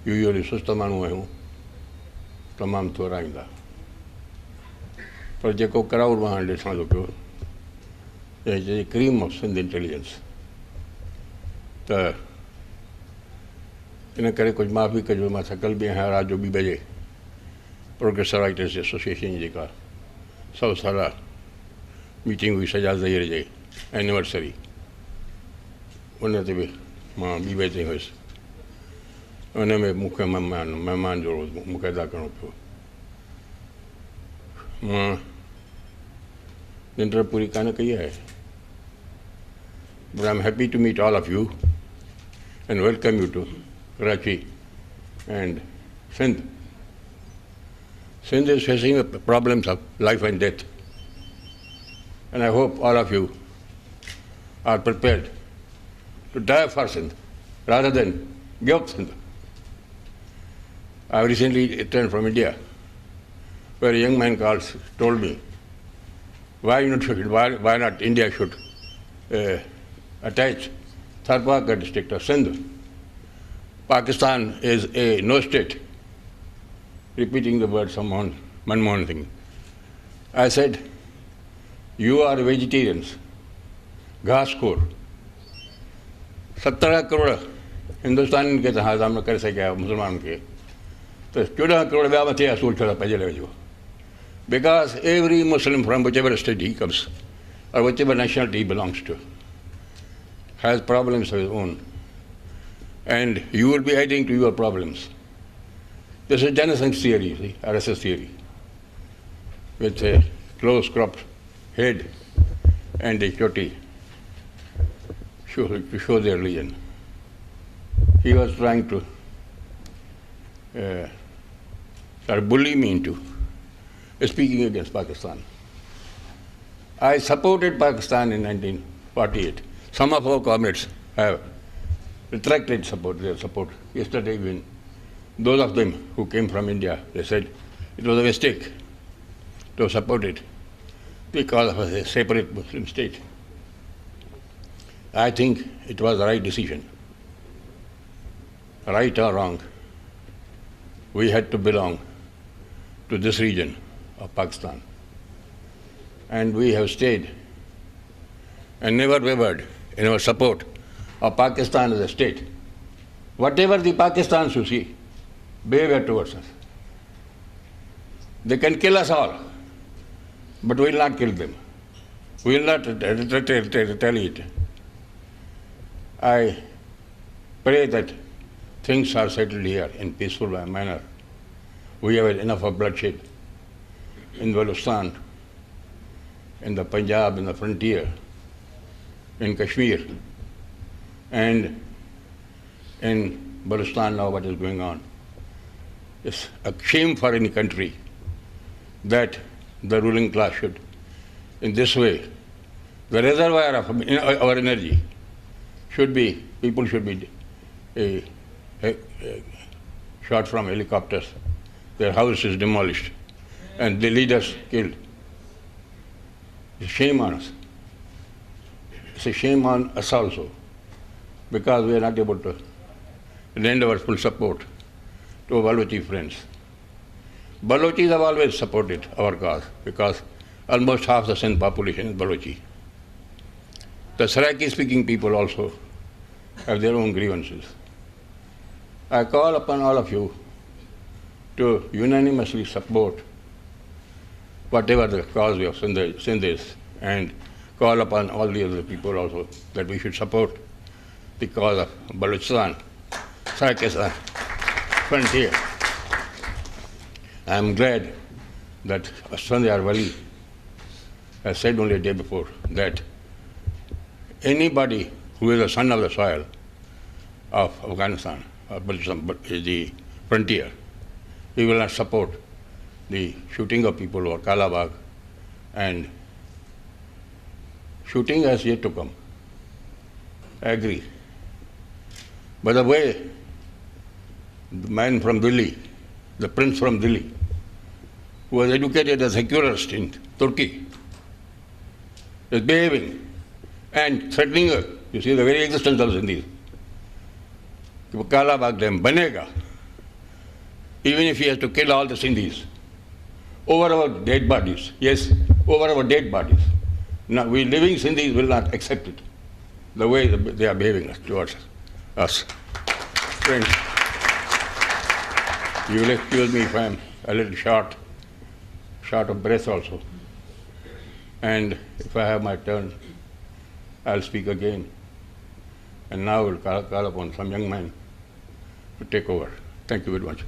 Usually सुस्त माण्हू आहियूं, तमामु थोरा ईंदा, पर जेको क्राउड मां हाणे ॾिसां थो पियो, it cream of Sindh intelligence, त इन करे कुझु माफ़ी कजो, मां थकल बि आहियां। राति जो 2 बजे प्रोग्रेसिव राइटर्स एसोसिएशन जी जेका 100 साला मीटिंग हुई सजा ज़हीर जे एनिवर्सरी, उन ते बि मां 2 बजे ताईं हुयुसि। उन में मूंखे महिमान जो मूंखे अदा करिणो पियो। मां निंड पूरी कान कई आहे, but I'm happy to meet all of you and welcome you to Karachi and Sindh. Sindh is facing problems of life and death, and I hope all of you are prepared to die for Sindh rather than give up Sindh. I recently returned from India, where a young man told me, why not India should attach Tharpaka district of Sindh. Pakistan is a no state, repeating the word Manmohan Singh. I said, you are vegetarians, घासखोर, 17 crore Hindustan के तव्हां हज़ाम न करे सघिया मुस्लमान खे, त 14 करोड़ ॿिया मथे असूल छो था पंहिंजे वेझो. Because every Muslim from whichever state he comes or whichever nationality he belongs to has problems of his own, and you will be adding to your problems. This is Janasangh theory, see, RSS theory, with a close-cropped head and a choti to show their religion. He was trying to bully me into speaking against Pakistan. I supported Pakistan in 1948. Some of our comrades have retracted their support. Yesterday, even those of them who came from India, they said it was a mistake to support it because of a separate Muslim state. I think it was the right decision. Right or wrong, we had to belong to this region of Pakistan. And we have stayed and never wavered in our support of Pakistan as a state. Whatever the Pakistans you see, behave towards us. They can kill us all, but we will not kill them. We will not retaliate. I pray that things are settled here in peaceful manner. We have had enough of bloodshed in Balochistan, in the Punjab, in the frontier, in Kashmir, and in Balochistan now what is going on. It's a shame for any country that the ruling class should, in this way, the reservoir of our energy should be, people should be shot from helicopters, their house is demolished, and the leaders killed. It's a shame on us. It's a shame on us also, because we are not able to lend our full support to our Balochi friends. Balochis have always supported our cause, because almost half the Sindh population is Balochi. The Saraiki-speaking people also have their own grievances. I call upon all of you to unanimously support whatever the cause of Sindh is, and call upon all the other people also that we should support the cause of Balochistan, Saraikistan frontier. I am glad that Asfandyar Wali has said only a day before that anybody who is a son of the soil of Afghanistan, the frontier, he will not support the shooting of people over Kalabagh, and shooting has yet to come. I agree. But the way the man from Delhi, the prince from Delhi, who was educated as a secularist in Turkey, is behaving and threatening you see the very existence of Sindhis. Kalabagh dam banega, even if he has to kill all the Sindhis, over our dead bodies. Yes, over our dead bodies. Now, we living Sindhis will not accept it, the way they are behaving towards us. Friends, you will excuse me if I am a little short of breath also. And if I have my turn, I'll speak again. And now we'll call upon some young man to take over. Thank you very much.